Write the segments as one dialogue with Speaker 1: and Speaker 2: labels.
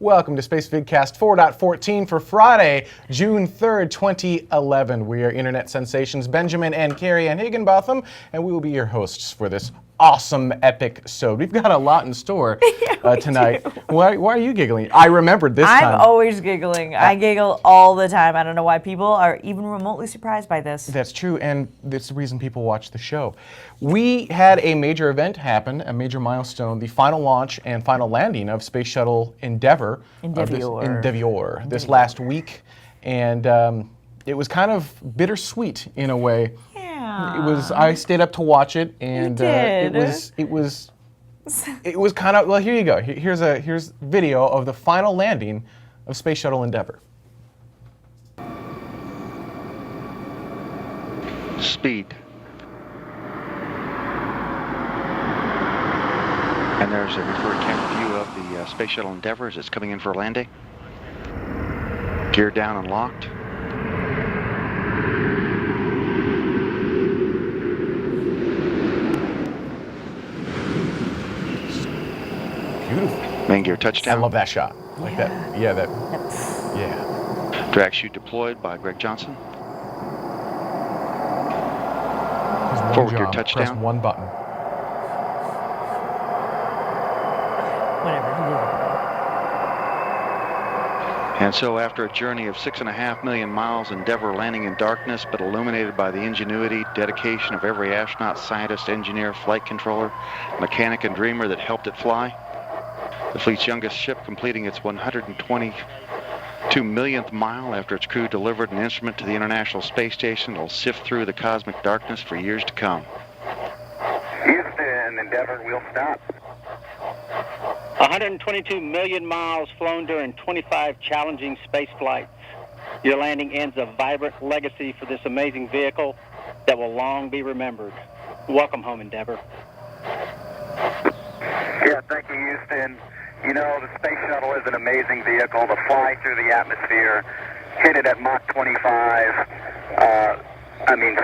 Speaker 1: Welcome to Spacevidcast 4.14 for Friday, June 3rd, 2011. We are internet sensations Benjamin and Carrie Ann Higginbotham, and we will be your hosts for this awesome epic episode. We've got a lot in store tonight. Why are you giggling? I remembered this time.
Speaker 2: I'm always giggling. I giggle all the time. I don't know why people are even remotely surprised by this.
Speaker 1: That's true, and that's the reason people watch the show. We had a major event happen, a major milestone, the final launch and final landing of Space Shuttle Endeavour this last week, and it was kind of bittersweet in a way.
Speaker 2: Yeah.
Speaker 1: It was. I stayed up to watch it, and it was kind of. Well, here you go. Here's video of the final landing of Space Shuttle Endeavour.
Speaker 3: Speed. And there's a referred camera view of the Space Shuttle Endeavour as it's coming in for landing. Gear down and locked.
Speaker 1: Beautiful.
Speaker 3: Main gear touchdown.
Speaker 1: I love that shot. Like that. Yeah, that. Yeah.
Speaker 3: Drag chute deployed by Greg Johnson. Forward gear touchdown.
Speaker 1: Press one button.
Speaker 2: Whatever.
Speaker 3: And so after a journey of 6.5 million miles, Endeavour landing in darkness, but illuminated by the ingenuity, dedication of every astronaut, scientist, engineer, flight controller, mechanic, and dreamer that helped it fly. The fleet's youngest ship completing its 122 millionth mile after its crew delivered an instrument to the International Space Station that will sift through the cosmic darkness for years to come.
Speaker 4: Houston, Endeavour, we'll stop.
Speaker 5: 122 million miles flown during 25 challenging space flights. Your landing ends a vibrant legacy for this amazing vehicle that will long be remembered. Welcome home, Endeavour.
Speaker 4: Yeah, thank you, Houston. You know, the Space Shuttle is an amazing vehicle to fly through the atmosphere, hit it at Mach 25,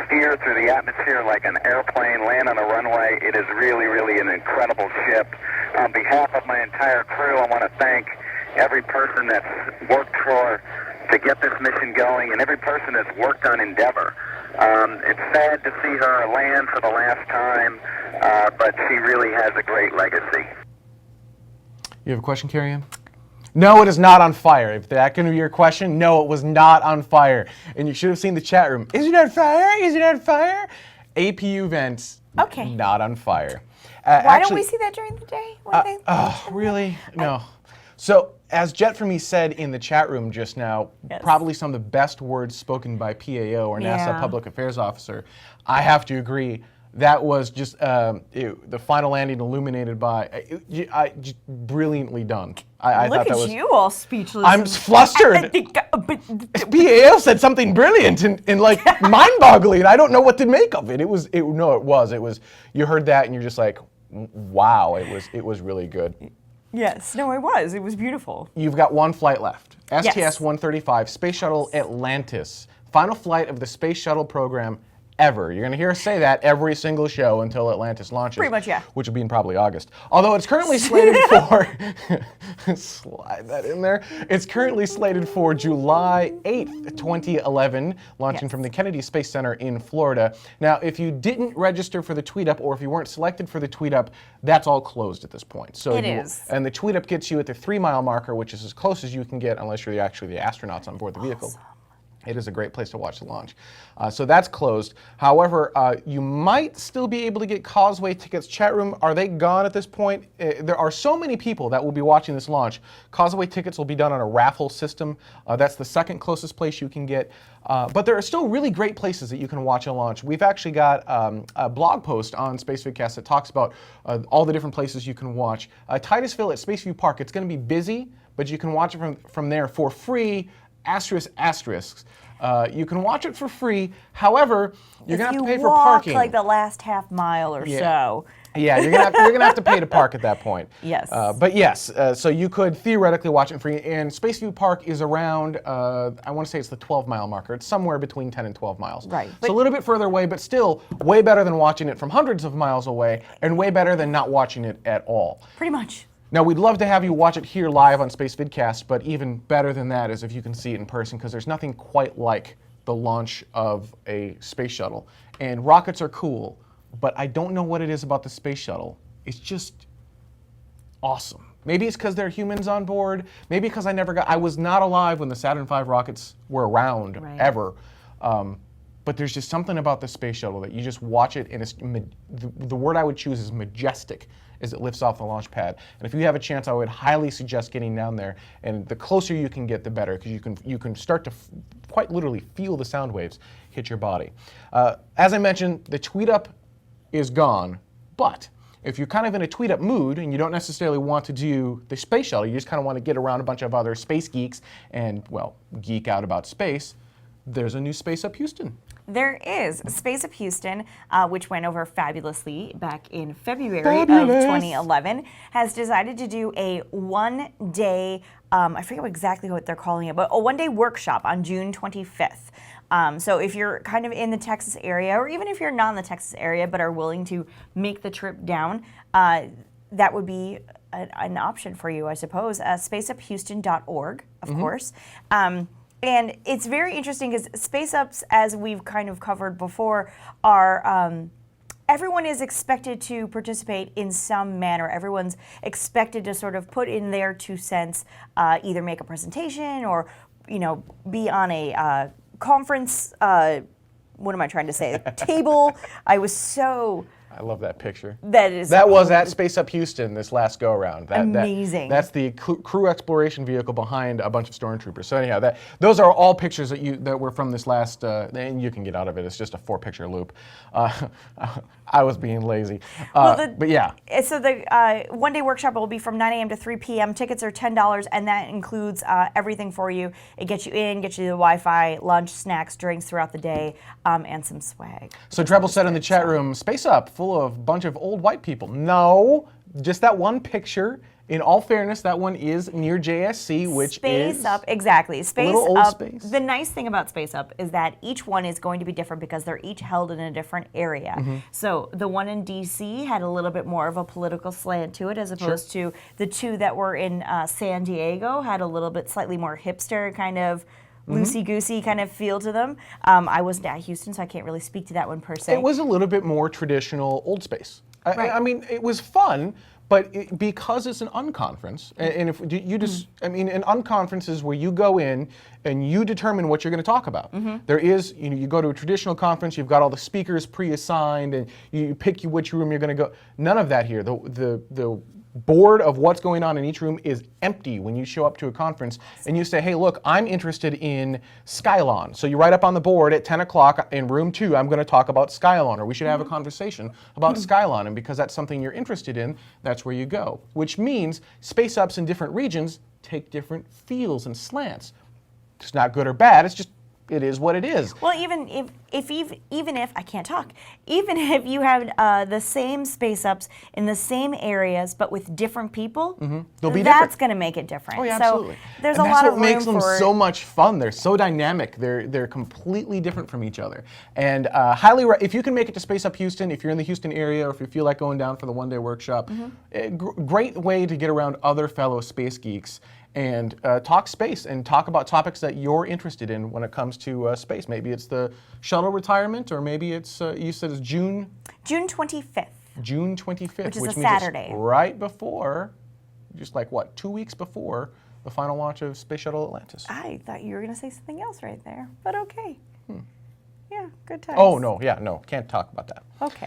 Speaker 4: steer through the atmosphere like an airplane, land on a runway. It is really, really an incredible ship. On behalf of my entire crew, I want to thank every person that's worked to get this mission going, and every person that's worked on Endeavour. It's sad to see her land for the last time, but she really has a great legacy.
Speaker 1: You have a question, Carrie Ann? No, it is not on fire. If that can be your question, no, it was not on fire. And you should have seen the chat room. Is it on fire? Is it on fire? APU vents,
Speaker 2: Okay.
Speaker 1: not on fire.
Speaker 2: Why don't we see that during the day?
Speaker 1: Really? No. So, as Jet for Me said in the chat room just now,
Speaker 2: Yes.
Speaker 1: probably some of the best words spoken by PAO, or NASA
Speaker 2: Yeah.
Speaker 1: Public Affairs Officer. I have to agree. That was just the final landing illuminated by, just brilliantly done. I
Speaker 2: Look
Speaker 1: thought that
Speaker 2: at
Speaker 1: was,
Speaker 2: you all speechless.
Speaker 1: I'm flustered. PAO said something brilliant and like mind-boggling. I don't know what to make of it. It was. You heard that and you're just like, wow. It was really good.
Speaker 2: Yes, no, it was. It was beautiful.
Speaker 1: You've got one flight left.
Speaker 2: Yes.
Speaker 1: STS-135, Space Shuttle Atlantis. Final flight of the Space Shuttle Program ever. You're going to hear us say that every single show until Atlantis launches.
Speaker 2: Pretty much, yeah.
Speaker 1: Which will be in probably August. Although it's currently slated for... slide that in there. It's currently slated for July 8th, 2011, launching from the Kennedy Space Center in Florida. Now, if you didn't register for the tweet up, or if you weren't selected for the tweet up, that's all closed at this point. So
Speaker 2: It is.
Speaker 1: And the tweet up gets you at the 3-mile marker, which is as close as you can get unless you're actually the astronauts on board the vehicle. It is a great place to watch the launch. So that's closed. However, you might still be able to get Causeway tickets. Chat room, are they gone at this point? There are so many people that will be watching this launch. Causeway tickets will be done on a raffle system. That's the second closest place you can get. But there are still really great places that you can watch a launch. We've actually got a blog post on Spacevidcast that talks about all the different places you can watch. Titusville at Spaceview Park, it's going to be busy, but you can watch it from there for free. Asterisks. You can watch it for free. However, you're going to have to pay for parking.
Speaker 2: If you walk like the last half mile or so.
Speaker 1: Yeah, you're gonna have to pay to park at that point.
Speaker 2: Yes.
Speaker 1: But yes, so you could theoretically watch it free. And Spaceview Park is around, I want to say it's the 12-mile marker. It's somewhere between 10 and 12 miles.
Speaker 2: Right.
Speaker 1: It's a little bit further away, but still way better than watching it from hundreds of miles away, and way better than not watching it at all.
Speaker 2: Pretty much.
Speaker 1: Now, we'd love to have you watch it here live on Spacevidcast, but even better than that is if you can see it in person, because there's nothing quite like the launch of a space shuttle. And rockets are cool, but I don't know what it is about the space shuttle. It's just awesome. Maybe it's because there are humans on board. Maybe because I was not alive when the Saturn V rockets were around, ever. But there's just something about the space shuttle that you just watch it, and it's, the word I would choose is majestic as it lifts off the launch pad. And if you have a chance, I would highly suggest getting down there. And the closer you can get, the better, because you can start to quite literally feel the sound waves hit your body. As I mentioned, the tweet up is gone, but if you're kind of in a tweet up mood and you don't necessarily want to do the space shuttle, you just kind of want to get around a bunch of other space geeks and, well, geek out about space, there's a new SpaceUp Houston.
Speaker 2: There is. SpaceUp Houston, which went over fabulously back in February of 2011, has decided to do a one-day, I forget exactly what they're calling it, but a one-day workshop on June 25th. So if you're kind of in the Texas area, or even if you're not in the Texas area but are willing to make the trip down, that would be an option for you, I suppose. SpaceUpHouston.org, of course. And it's very interesting because SpaceUps, as we've kind of covered before, are everyone is expected to participate in some manner. Everyone's expected to sort of put in their 2 cents, either make a presentation or, be on a conference. What am I trying to say? Table.
Speaker 1: I love that picture.
Speaker 2: That
Speaker 1: was at SpaceUp Houston this last go around.
Speaker 2: Amazing.
Speaker 1: That's the crew exploration vehicle behind a bunch of stormtroopers. So anyhow, those are all pictures that were from this last, and you can get out of it. It's just a 4-picture loop. I was being lazy, but yeah.
Speaker 2: So the one-day workshop will be from 9 a.m. to 3 p.m. Tickets are $10, and that includes everything for you. It gets you in, gets you the Wi-Fi, lunch, snacks, drinks throughout the day, and some swag.
Speaker 1: So Treble said in the chat room, SpaceUp, full of a bunch of old white people. No, just that one picture. In all fairness, that one is near JSC, which is
Speaker 2: SpaceUp, exactly.
Speaker 1: SpaceUp. Space.
Speaker 2: The nice thing about SpaceUp is that each one is going to be different because they're each held in a different area. So the one in DC had a little bit more of a political slant to it, as opposed to the two that were in San Diego had a little bit slightly more hipster kind of loosey-goosey kind of feel to them. I wasn't at Houston, so I can't really speak to that one per se.
Speaker 1: It was a little bit more traditional old space. I mean, it was fun, but because it's an unconference, and if you just, I mean, an unconference is where you go in and you determine what you're going to talk about. There is, you go to a traditional conference, you've got all the speakers pre-assigned, and you pick which room you're going to go. None of that here. The board of what's going on in each room is empty when you show up to a conference and you say, hey, look, I'm interested in Skylon. So you write up on the board at 10 o'clock in room 2, I'm going to talk about Skylon, or we should have a conversation about Skylon. And because that's something you're interested in, that's where you go. Which means SpaceUps in different regions take different feels and slants. It's not good or bad, it's just, it is what it is.
Speaker 2: Well, even if I can't talk, even if you have the same SpaceUps in the same areas but with different people, that's going to make it different.
Speaker 1: Oh, yeah, absolutely.
Speaker 2: So there's a lot of room for
Speaker 1: That's what makes them so much fun. They're so dynamic. They're completely different from each other. And if you can make it to SpaceUp Houston, if you're in the Houston area, or if you feel like going down for the one-day workshop, great way to get around other fellow space geeks and talk space and talk about topics that you're interested in when it comes to space. Maybe it's the shuttle retirement, or maybe it's, you said it's June
Speaker 2: 25th.
Speaker 1: June 25th.
Speaker 2: Which is a
Speaker 1: means
Speaker 2: Saturday.
Speaker 1: It's right before, just like what, 2 weeks before the final launch of Space Shuttle Atlantis.
Speaker 2: I thought you were going to say something else right there, but okay. Yeah, good times.
Speaker 1: Oh, no, can't talk about that.
Speaker 2: Okay.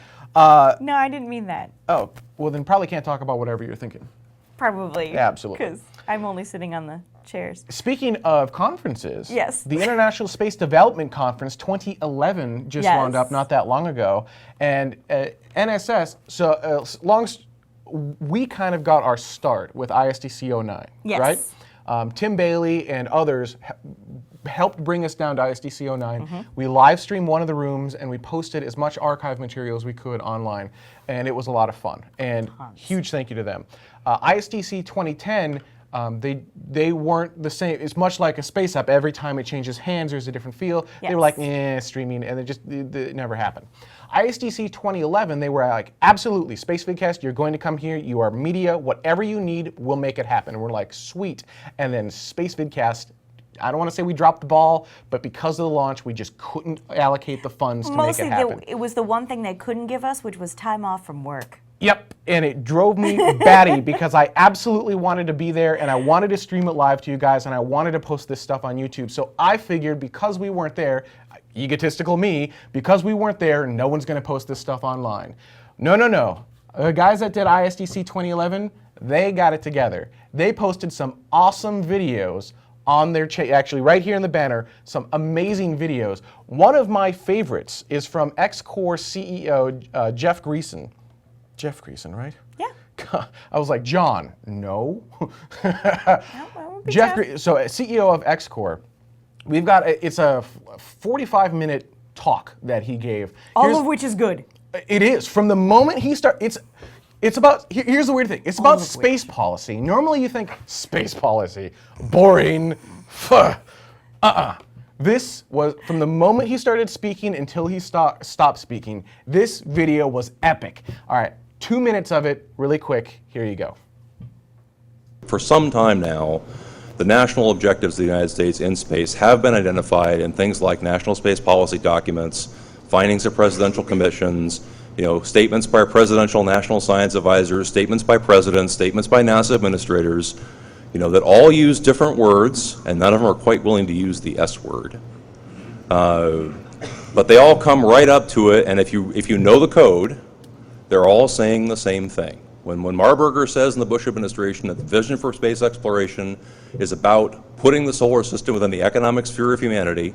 Speaker 2: No, I didn't mean that.
Speaker 1: Oh, well then probably can't talk about whatever you're thinking.
Speaker 2: Probably.
Speaker 1: Yeah, absolutely.
Speaker 2: Because I'm only sitting on the chairs.
Speaker 1: Speaking of conferences,
Speaker 2: yes,
Speaker 1: the International Space Development Conference 2011 just wound up not that long ago, and NSS. So we kind of got our start with ISDC 09, right? Tim Bailey and others helped bring us down to ISDC 09. We live streamed one of the rooms and we posted as much archive material as we could online, and it was a lot of fun. And huge thank you to them. ISDC 2010. They weren't the same. It's much like a SpaceUp. Every time it changes hands, there's a different feel. They were like, streaming, and it never happened. ISDC 2011, they were like, absolutely, Spacevidcast, you're going to come here, you are media, whatever you need, we'll make it happen. And we're like, sweet. And then Spacevidcast, I don't want to say we dropped the ball, but because of the launch, we just couldn't allocate the funds to make it happen.
Speaker 2: It was the one thing they couldn't give us, which was time off from work.
Speaker 1: Yep, and it drove me batty because I absolutely wanted to be there and I wanted to stream it live to you guys and I wanted to post this stuff on YouTube. So I figured because we weren't there, egotistical me, because we weren't there, no one's going to post this stuff online. No. The guys that did ISDC 2011, they got it together. They posted some awesome videos on their actually right here in the banner, some amazing videos. One of my favorites is from X-Corps CEO Jeff Greason. Jeff Greason, right?
Speaker 2: Yeah.
Speaker 1: I was like, John, no. Jeff, so CEO of X-Corps, we've got, it's a 45-minute talk that he gave.
Speaker 2: All of which is good.
Speaker 1: It is. From the moment he started, it's about, here's the weird thing, it's about space policy. Normally you think, space policy, boring, This was, from the moment he started speaking until he stopped speaking, this video was epic. All right, 2 minutes of it, really quick, here you go.
Speaker 6: For some time now, the national objectives of the United States in space have been identified in things like national space policy documents, findings of presidential commissions, statements by presidential national science advisors, statements by presidents, statements by NASA administrators, that all use different words, and none of them are quite willing to use the S word. But they all come right up to it, and if you know the code, they're all saying the same thing. When Marburger says in the Bush administration that the vision for space exploration is about putting the solar system within the economic sphere of humanity,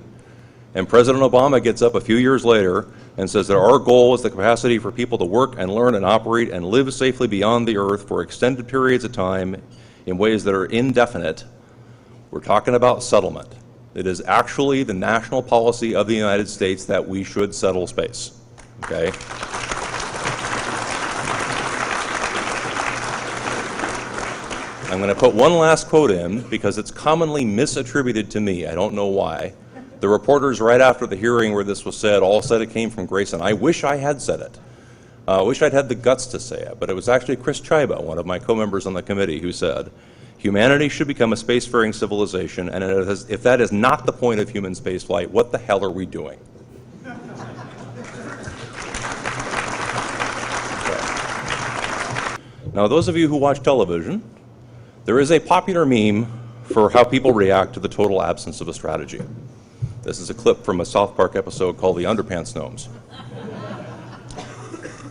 Speaker 6: and President Obama gets up a few years later and says that our goal is the capacity for people to work and learn and operate and live safely beyond the Earth for extended periods of time in ways that are indefinite, we're talking about settlement. It is actually the national policy of the United States that we should settle space, okay? I'm going to put one last quote in because it's commonly misattributed to me. I don't know why. The reporters right after the hearing where this was said all said it came from Grayson. I wish I had said it. I wish I'd had the guts to say it, but it was actually Chris Chiba, one of my co-members on the committee, who said, humanity should become a spacefaring civilization, and if that is not the point of human spaceflight, what the hell are we doing? Okay. Now, those of you who watch television, there is a popular meme for how people react to the total absence of a strategy. This is a clip from a South Park episode called The Underpants Gnomes.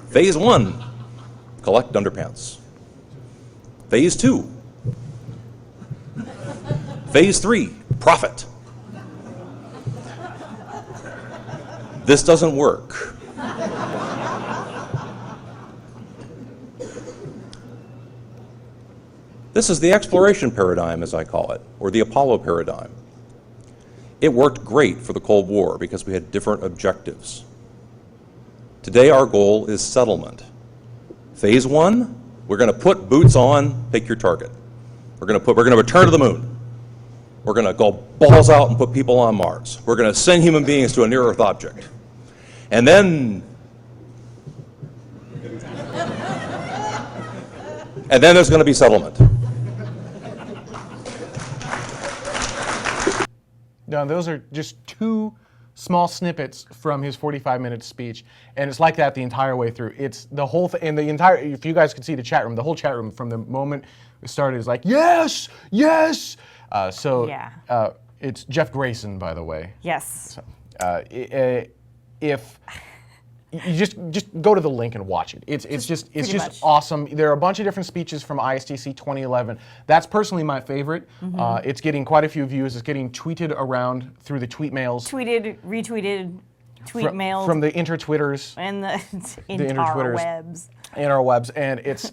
Speaker 6: Phase 1, collect underpants. Phase 2, Phase 3, profit. This doesn't work. This is the exploration paradigm, as I call it, or the Apollo paradigm. It worked great for the Cold War because we had different objectives. Today our goal is settlement. Phase 1, we're going to put boots on, pick your target. We're going to return to the moon. We're going to go balls out and put people on Mars. We're going to send human beings to a near-Earth object. And then there's going to be settlement.
Speaker 1: Now, those are just two small snippets from his 45-minute speech, and it's like that the entire way through. It's the whole thing, and the entire, if you guys could see the chat room, the whole chat room from the moment it started is like, yes, yes! It's Jeff Grayson, by the way.
Speaker 2: Yes.
Speaker 1: So, if you just go to the link and watch it. It's just awesome. There are a bunch of different speeches from ISDC 2011. That's personally my favorite. Mm-hmm. It's getting quite a few views. It's getting tweeted around through the tweet mails.
Speaker 2: Tweeted, retweeted, tweet mails.
Speaker 1: From the intertwitters.
Speaker 2: And the interwebs.
Speaker 1: Interwebs. And it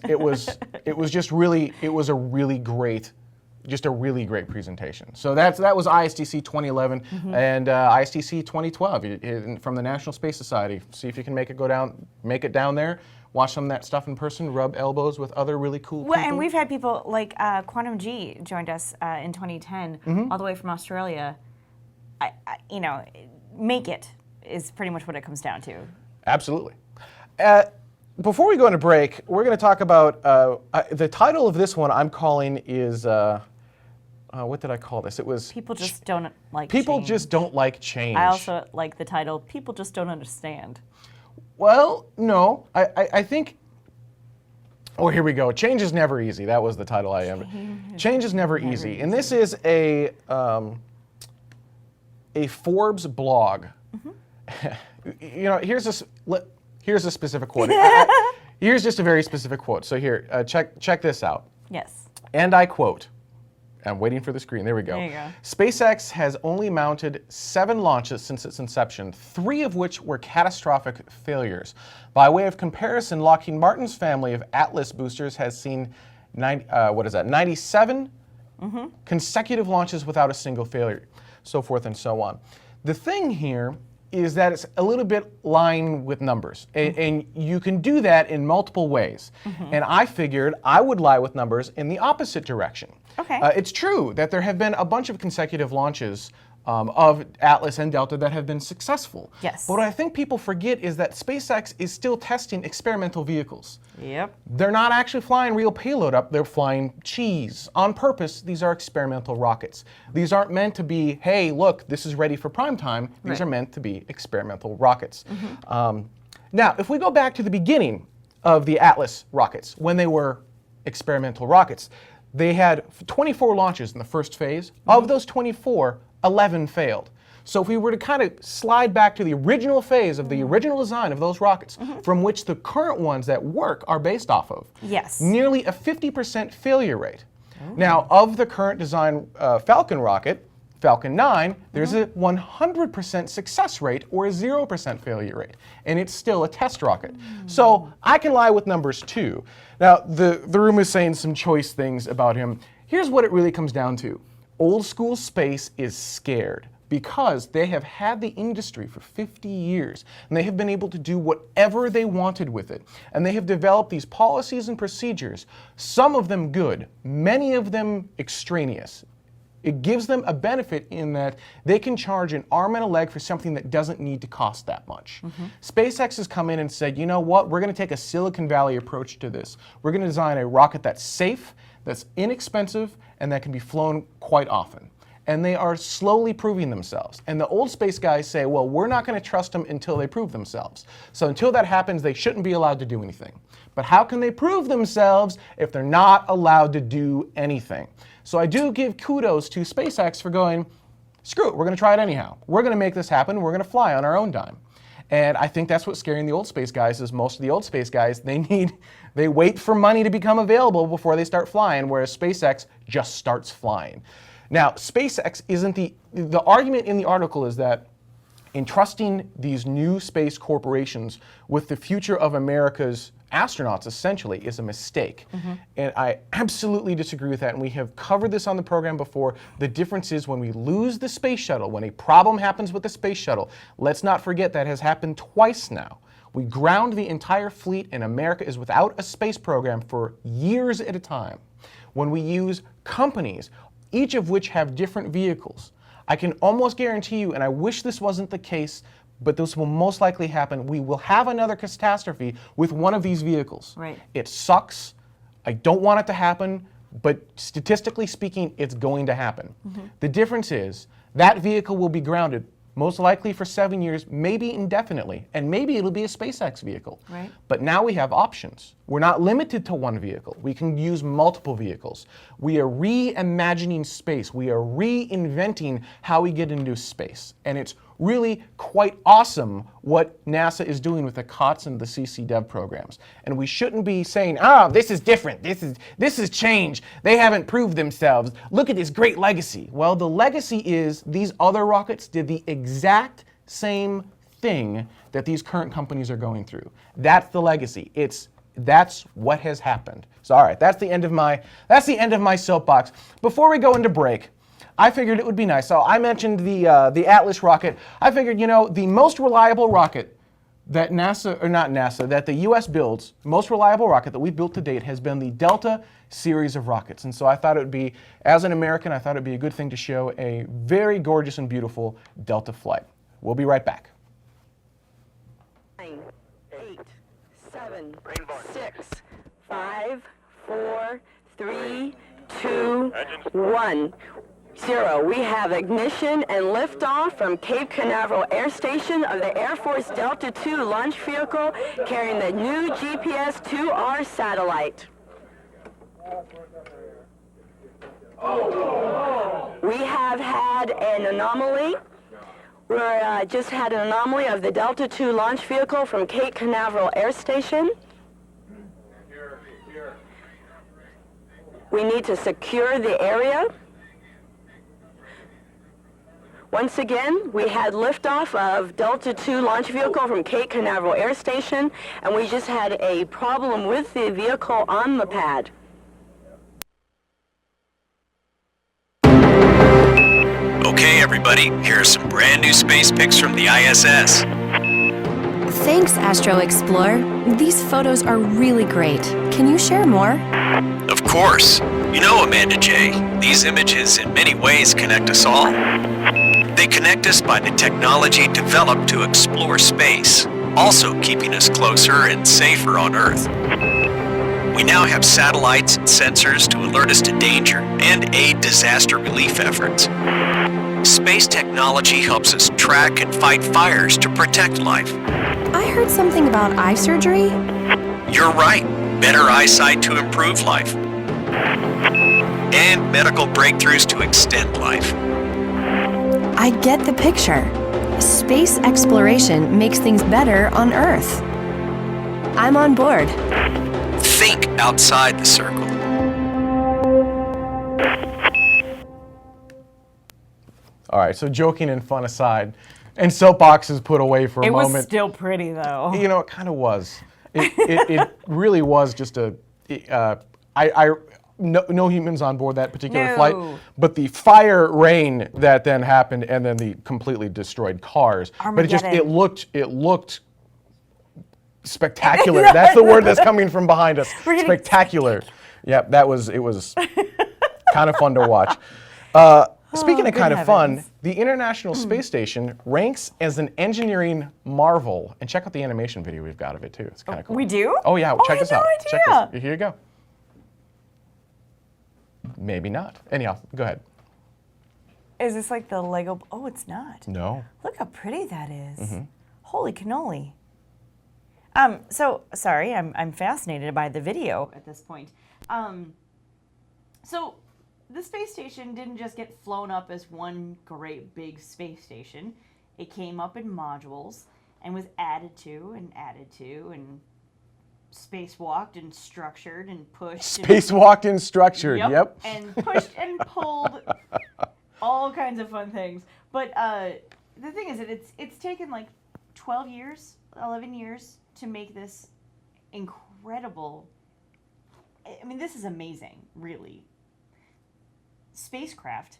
Speaker 1: was a really great presentation. So that was ISDC 2011 and ISDC 2012 from the National Space Society. See if you can make it down there, watch some of that stuff in person, rub elbows with other really cool people.
Speaker 2: And we've had people like Quantum G joined us in 2010, all the way from Australia. Make it is pretty much what it comes down to.
Speaker 1: Absolutely. Before we go into break, we're going to talk about the title of this one. I'm calling is what did I call this? It was
Speaker 2: People just don't like
Speaker 1: People
Speaker 2: change.
Speaker 1: just don't like change.
Speaker 2: I also like the title, People Just Don't Understand.
Speaker 1: Well, no, I think. Oh, here we go. Change is never easy. That was the title I am. Change is never easy. And this is a Forbes blog. You know, here's a specific quote. Here's just a very specific quote. So here, check this out.
Speaker 2: Yes.
Speaker 1: And I quote. I'm waiting for the screen. There we go.
Speaker 2: There you go.
Speaker 1: SpaceX has only mounted 7 launches since its inception, 3 of which were catastrophic failures. By way of comparison, Lockheed Martin's family of Atlas boosters has seen 97 consecutive launches without a single failure, so forth and so on. The thing here is that it's a little bit lying with numbers. And you can do that in multiple ways. And I figured I would lie with numbers in the opposite direction.
Speaker 2: Okay.
Speaker 1: It's true that there have been a bunch of consecutive launches of Atlas and Delta that have been successful.
Speaker 2: Yes.
Speaker 1: But what I think people forget is that SpaceX is still testing experimental vehicles.
Speaker 2: Yep.
Speaker 1: They're not actually flying real payload up, they're flying cheese. On purpose, these are experimental rockets. These aren't meant to be, hey, look, this is ready for prime time. These are meant to be experimental rockets. Now, if we go back to the beginning of the Atlas rockets, when they were experimental rockets, they had 24 launches in the first phase. Of those 24, 11 failed. So if we were to kind of slide back to the original phase of the original design of those rockets, from which the current ones that work are based off of,
Speaker 2: Yes.
Speaker 1: nearly a 50% failure rate. Now, of the current design Falcon rocket, Falcon 9, there's a 100% success rate or a 0% failure rate, and it's still a test rocket. So I can lie with numbers too. Now, the room is saying some choice things about him. Here's what it really comes down to. Old school space is scared because they have had the industry for 50 years, and they have been able to do whatever they wanted with it. And they have developed these policies and procedures, some of them good, many of them extraneous. It gives them a benefit in that they can charge an arm and a leg for something that doesn't need to cost that much. SpaceX has come in and said, you know what, we're going to take a Silicon Valley approach to this. We're going to design a rocket that's safe, that's inexpensive, and that can be flown quite often. And they are slowly proving themselves. And the old space guys say, well, we're not going to trust them until they prove themselves. So until that happens, they shouldn't be allowed to do anything. But how can they prove themselves if they're not allowed to do anything? So I do give kudos to SpaceX for going, screw it, we're going to try it anyhow. We're going to make this happen. We're going to fly on our own dime. And I think that's what's scaring the old space guys is most of the old space guys, they wait for money to become available before they start flying, whereas SpaceX just starts flying. Now, SpaceX isn't the argument in the article is that entrusting these new space corporations with the future of America's astronauts essentially is a mistake. And I absolutely disagree with that, and we have covered this on the program before. The difference is when we lose the space shuttle, when a problem happens with the space shuttle, let's not forget that has happened twice now. We ground the entire fleet and America is without a space program for years at a time. When we use companies, each of which have different vehicles, I can almost guarantee you, and I wish this wasn't the case, but this will most likely happen, we will have another catastrophe with one of these vehicles.
Speaker 2: Right.
Speaker 1: It sucks. I don't want it to happen, but statistically speaking, it's going to happen. The difference is that vehicle will be grounded most likely for 7 years, maybe indefinitely, and maybe it'll be a SpaceX vehicle.
Speaker 2: Right.
Speaker 1: But now we have options. We're not limited to one vehicle. We can use multiple vehicles. We are reimagining space. We are reinventing how we get into space. And it's really quite awesome what NASA is doing with the COTS and the CC Dev programs. And we shouldn't be saying, oh, this is different. This is change. They haven't proved themselves. Look at this great legacy. Well, the legacy is these other rockets did the exact same thing that these current companies are going through. That's the legacy. That's what has happened. So all right, that's the end of my soapbox. Before we go into break, I figured it would be nice. So I mentioned the Atlas rocket. I figured, the most reliable rocket that that the U.S. builds, most reliable rocket that we've built to date has been the Delta series of rockets. And so I thought it would be, as an American, I thought it would be a good thing to show a very gorgeous and beautiful Delta flight. We'll be right back.
Speaker 7: 4, 3, 2, 1. 0. We have ignition and liftoff from Cape Canaveral Air Station of the Air Force Delta II launch vehicle carrying the new GPS-2R satellite. We have had an anomaly. We just had an anomaly of the Delta II launch vehicle from Cape Canaveral Air Station. We need to secure the area. Once again, we had liftoff of Delta II launch vehicle from Cape Canaveral Air Station, and we just had a problem with the vehicle on the pad.
Speaker 8: Okay, everybody, here are some brand new space pics from the ISS.
Speaker 9: Thanks, Astro Explorer. These photos are really great. Can you share more?
Speaker 8: Of course. You know, Amanda J., these images in many ways connect us all. They connect us by the technology developed to explore space, also keeping us closer and safer on Earth. We now have satellites and sensors to alert us to danger and aid disaster relief efforts. Space technology helps us track and fight fires to protect life.
Speaker 9: I heard something about eye surgery.
Speaker 8: You're right. Better eyesight to improve life. And medical breakthroughs to extend life.
Speaker 9: I get the picture. Space exploration makes things better on Earth. I'm on board.
Speaker 8: Think outside the circle.
Speaker 1: All right, so joking and fun aside, and soapboxes put away for a
Speaker 2: It
Speaker 1: moment.
Speaker 2: was still pretty, though.
Speaker 1: You know, it kind of was. It really was just a. No humans on board that particular flight, but the fire rain that then happened, and then the completely destroyed cars. But it looked spectacular. That's the word that's coming from behind us. Spectacular. Yep, it was kind of fun to watch. Speaking of kind of fun, the International Space Station ranks as an engineering marvel. And check out the animation video we've got of it, too. It's kind of cool.
Speaker 2: We do?
Speaker 1: Oh, yeah. Check this out.
Speaker 2: Idea.
Speaker 1: Check this. Here you go. Maybe not. Anyhow, go ahead.
Speaker 2: Is this like the Lego? Oh, it's not.
Speaker 1: No.
Speaker 2: Look how pretty that is. Holy cannoli. So, sorry, I'm fascinated by the video at this point. So, the space station didn't just get flown up as one great big space station. It came up in modules and was added to and spacewalked and structured and pushed.
Speaker 1: Spacewalked and structured, yep.
Speaker 2: And pushed and pulled, all kinds of fun things. But the thing is that it's taken like 12 years, 11 years to make this incredible. I mean, this is amazing, really. Spacecraft,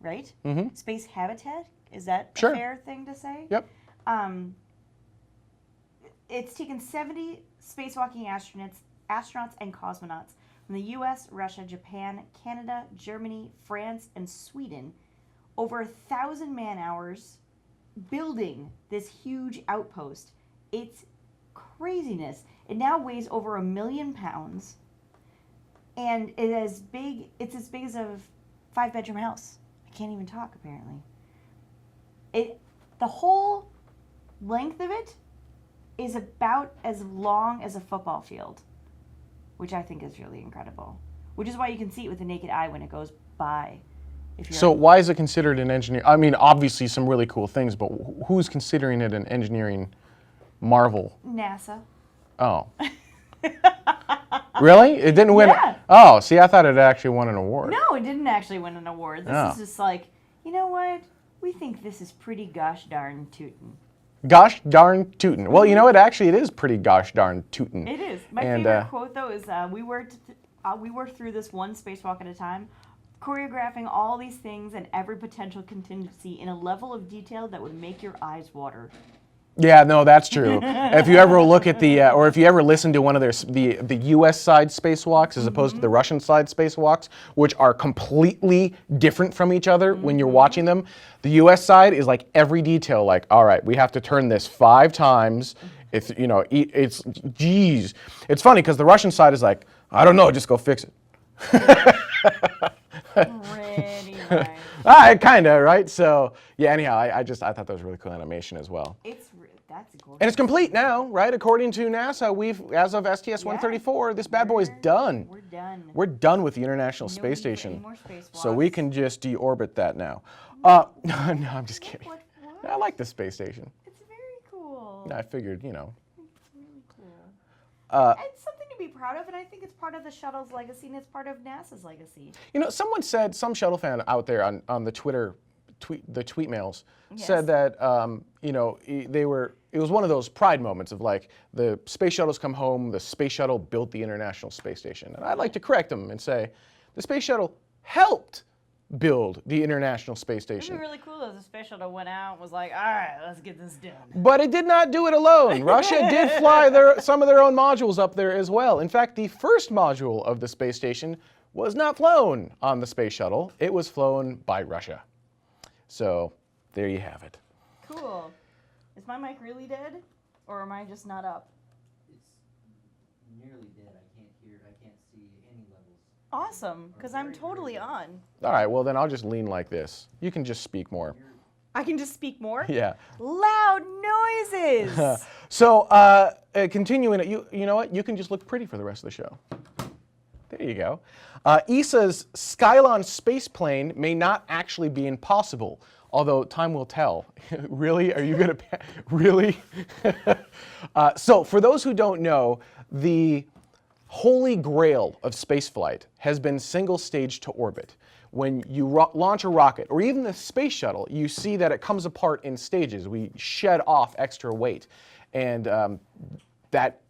Speaker 2: right? Mm-hmm. Space habitat, is that a fair thing to say?
Speaker 1: Yep.
Speaker 2: It's taken 70 spacewalking astronauts and cosmonauts from the US, Russia, Japan, Canada, Germany, France, and Sweden over 1,000 man-hours building this huge outpost. It's craziness. It now weighs over 1 million pounds, and it's as big as a 5-bedroom house. I can't even talk, apparently. The whole length of it is about as long as a football field, which I think is really incredible. Which is why you can see it with the naked eye when it goes by.
Speaker 1: So why is it considered an engineer? I mean, obviously some really cool things, but who's considering it an engineering marvel?
Speaker 2: NASA.
Speaker 1: Oh. Really? It didn't win?
Speaker 2: Yeah.
Speaker 1: Oh, see, I thought it actually won an award.
Speaker 2: No, it didn't actually win an award. This is just like, you know what? We think this is pretty gosh darn tootin'.
Speaker 1: Gosh darn tootin'. Well, you know what? Actually, it is pretty gosh darn tootin'.
Speaker 2: It is. My favorite quote, though, is we worked through this one spacewalk at a time, choreographing all these things and every potential contingency in a level of detail that would make your eyes water.
Speaker 1: Yeah, no, that's true. If you ever look at or if you ever listen to one of the U.S. side spacewalks as opposed to the Russian side spacewalks, which are completely different from each other when you're watching them, the U.S. side is like every detail, like, all right, we have to turn this 5 times, It's, you know, it's, geez. It's funny because the Russian side is like, I don't know, just go fix it.
Speaker 2: Pretty nice.
Speaker 1: Kind of, right? So, yeah, anyhow, I thought that was really cool animation as well.
Speaker 2: That's gorgeous.
Speaker 1: And it's complete now, right? According to NASA, as of STS-134, this bad boy's done.
Speaker 2: We're done.
Speaker 1: We're done with the International
Speaker 2: No
Speaker 1: Space
Speaker 2: need for
Speaker 1: Station.
Speaker 2: any more spacewalks.
Speaker 1: So we can just deorbit that now. No, I'm just kidding.
Speaker 2: What?
Speaker 1: I like the space station.
Speaker 2: It's very cool.
Speaker 1: I figured, you know.
Speaker 2: It's really cool. It's something to be proud of, and I think it's part of the shuttle's legacy, and it's part of NASA's legacy.
Speaker 1: You know, someone said, some shuttle fan out there on the Twitter, the tweet mails, said that, you know, it was one of those pride moments of like, the space shuttles come home, the space shuttle built the International Space Station. And I'd like to correct them and say, the space shuttle helped build the International Space Station.
Speaker 2: It'd be really cool if the space shuttle went out and was like, all right, let's get this done.
Speaker 1: But it did not do it alone. Russia did fly some of their own modules up there as well. In fact, the first module of the space station was not flown on the space shuttle. It was flown by Russia. So there you have it.
Speaker 2: Cool. Is my mic really dead? Or am I just not up?
Speaker 10: It's nearly dead. I can't see any levels.
Speaker 2: Awesome, because I'm totally on.
Speaker 1: All right, well then I'll just lean like this. You can just speak more.
Speaker 2: I can just speak more?
Speaker 1: Yeah.
Speaker 2: Loud noises!
Speaker 1: So continuing it, you know what? You can just look pretty for the rest of the show. There you go. ESA's Skylon space plane may not actually be impossible, although time will tell. Really? Are you going to... Really? So for those who don't know, the holy grail of spaceflight has been single stage to orbit. When you launch a rocket, or even the space shuttle, you see that it comes apart in stages. We shed off extra weight. And that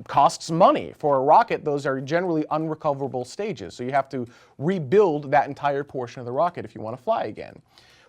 Speaker 1: costs money. For a rocket, those are generally unrecoverable stages. So you have to rebuild that entire portion of the rocket if you want to fly again.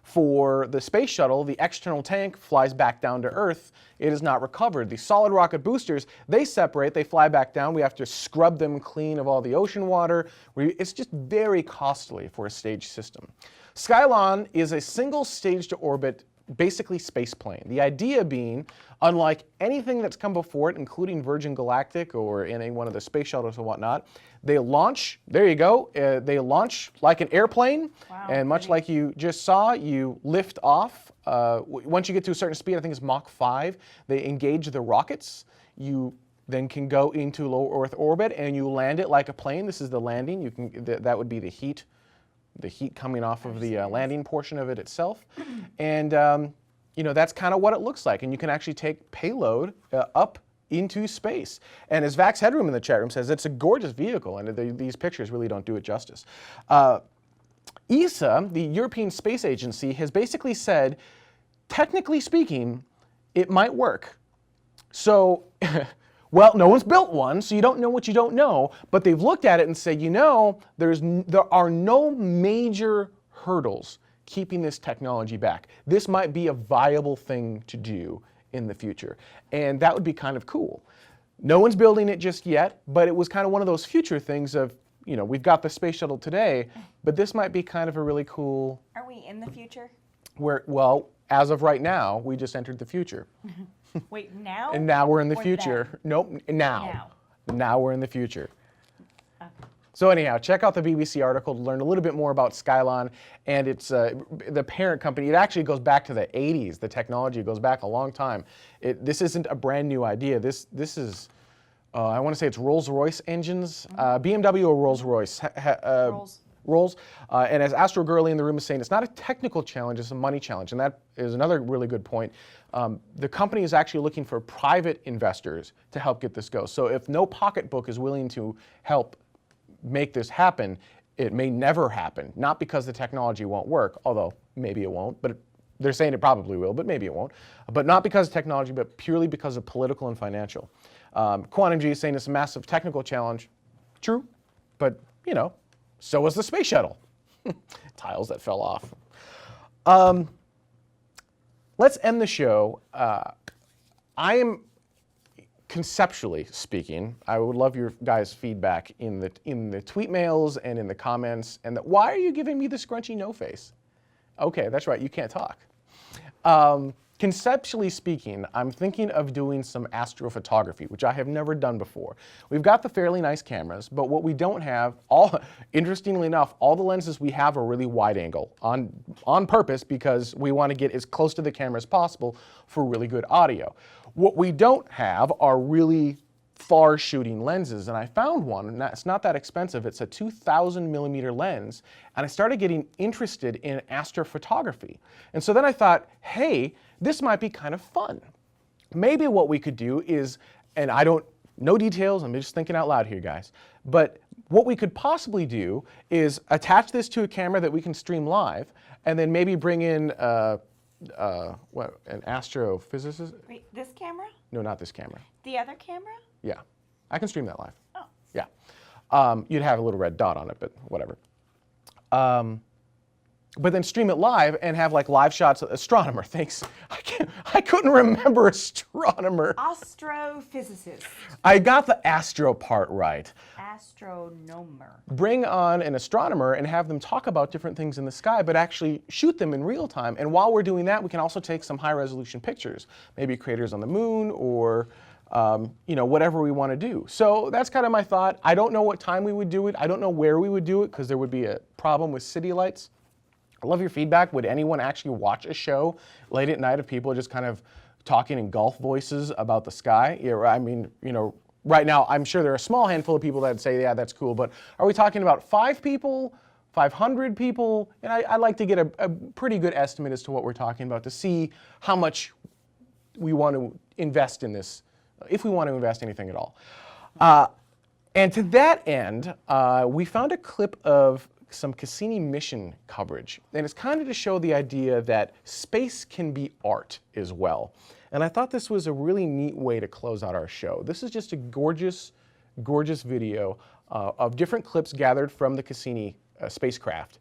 Speaker 1: For the space shuttle, the external tank flies back down to Earth. It is not recovered. The solid rocket boosters, they separate, they fly back down. We have to scrub them clean of all the ocean water. It's just very costly for a stage system. Skylon is a single stage to orbit, basically space plane. The idea being, unlike anything that's come before it, including Virgin Galactic or any one of the space shuttles and whatnot, they launch, there you go, they launch like an airplane, and much like you just saw, you lift off. Once you get to a certain speed, I think it's Mach 5, they engage the rockets. You then can go into low Earth orbit and you land it like a plane. This is the landing. You can, that would be the heat coming off of the landing portion of it itself. And you know, that's kind of what it looks like. And you can actually take payload up into space. And as Vax Headroom in the chat room says, it's a gorgeous vehicle, and these pictures really don't do it justice. ESA, the European Space Agency, has basically said, technically speaking, it might work. So, well, no one's built one, so you don't know what you don't know, but they've looked at it and said, you know, there are no major hurdles keeping this technology back. This might be a viable thing to do in the future, and that would be kind of cool. No one's building it just yet, but it was kind of one of those future things of, you know, we've got the space shuttle today, but this might be kind of a really cool...
Speaker 2: Are we in the future?
Speaker 1: Well, as of right now, we just entered the future.
Speaker 2: Wait, now?
Speaker 1: And now we're in the
Speaker 2: Or
Speaker 1: future.
Speaker 2: then?
Speaker 1: Nope, now. Now we're in the future. Okay. So anyhow, check out the BBC article to learn a little bit more about Skylon and its the parent company. It actually goes back to the 80s. The technology goes back a long time. This isn't a brand new idea. This is, I want to say it's Rolls-Royce engines. BMW or Rolls-Royce? Rolls. And as Astro Girly in the room is saying, it's not a technical challenge, it's a money challenge. And that is another really good point. The company is actually looking for private investors to help get this go. So if no pocketbook is willing to help make this happen, it may never happen. Not because the technology won't work, although maybe it won't, but they're saying it probably will, but maybe it won't. But not because of technology, but purely because of political and financial. Quantum G is saying it's a massive technical challenge. True, but you know, so was the space shuttle. Tiles that fell off. Let's end the show. I am, conceptually speaking, I would love your guys' feedback in the tweet mails and in the comments. And why are you giving me the scrunchy no face? Okay, that's right, you can't talk. conceptually speaking, I'm thinking of doing some astrophotography, which I have never done before. We've got the fairly nice cameras, but what we don't have, interestingly enough, all the lenses we have are really wide angle on purpose because we want to get as close to the camera as possible for really good audio. What we don't have are really far shooting lenses, and I found one, and it's not that expensive. It's a 2,000 millimeter lens, and I started getting interested in astrophotography. And so then I thought, hey, this might be kind of fun. Maybe what we could do is, and no details, I'm just thinking out loud here, guys, but what we could possibly do is attach this to a camera that we can stream live, and then maybe bring in an astrophysicist?
Speaker 2: Wait, this camera?
Speaker 1: No, not this camera.
Speaker 2: The other camera?
Speaker 1: Yeah, I can stream that live.
Speaker 2: Oh.
Speaker 1: Yeah. You'd have a little red dot on it, but whatever. But then stream it live and have like live shots of astronomer. Thanks. I couldn't remember astronomer.
Speaker 2: Astrophysicist.
Speaker 1: I got the astro part right.
Speaker 2: Astronomer.
Speaker 1: Bring on an astronomer and have them talk about different things in the sky, but actually shoot them in real time. And while we're doing that, we can also take some high resolution pictures, maybe craters on the moon or whatever we want to do. So that's kind of my thought. I don't know what time we would do it. I don't know where we would do it because there would be a problem with city lights. I love your feedback. Would anyone actually watch a show late at night of people just kind of talking in Gulf voices about the sky? Yeah, I mean, right now I'm sure there are a small handful of people that would say, yeah, that's cool. But are we talking about 5 people, 500 people? And I'd like to get a pretty good estimate as to what we're talking about to see how much we want to invest in this, if we want to invest anything at all. And to that end, we found a clip of some Cassini mission coverage. And it's kind of to show the idea that space can be art as well. And I thought this was a really neat way to close out our show. This is just a gorgeous, gorgeous video of different clips gathered from the Cassini spacecraft.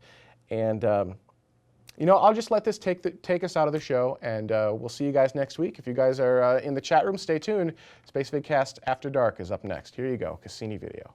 Speaker 1: And I'll just let this take us out of the show, and we'll see you guys next week. If you guys are in the chat room, stay tuned. Spacevidcast After Dark is up next. Here you go, Cassini video.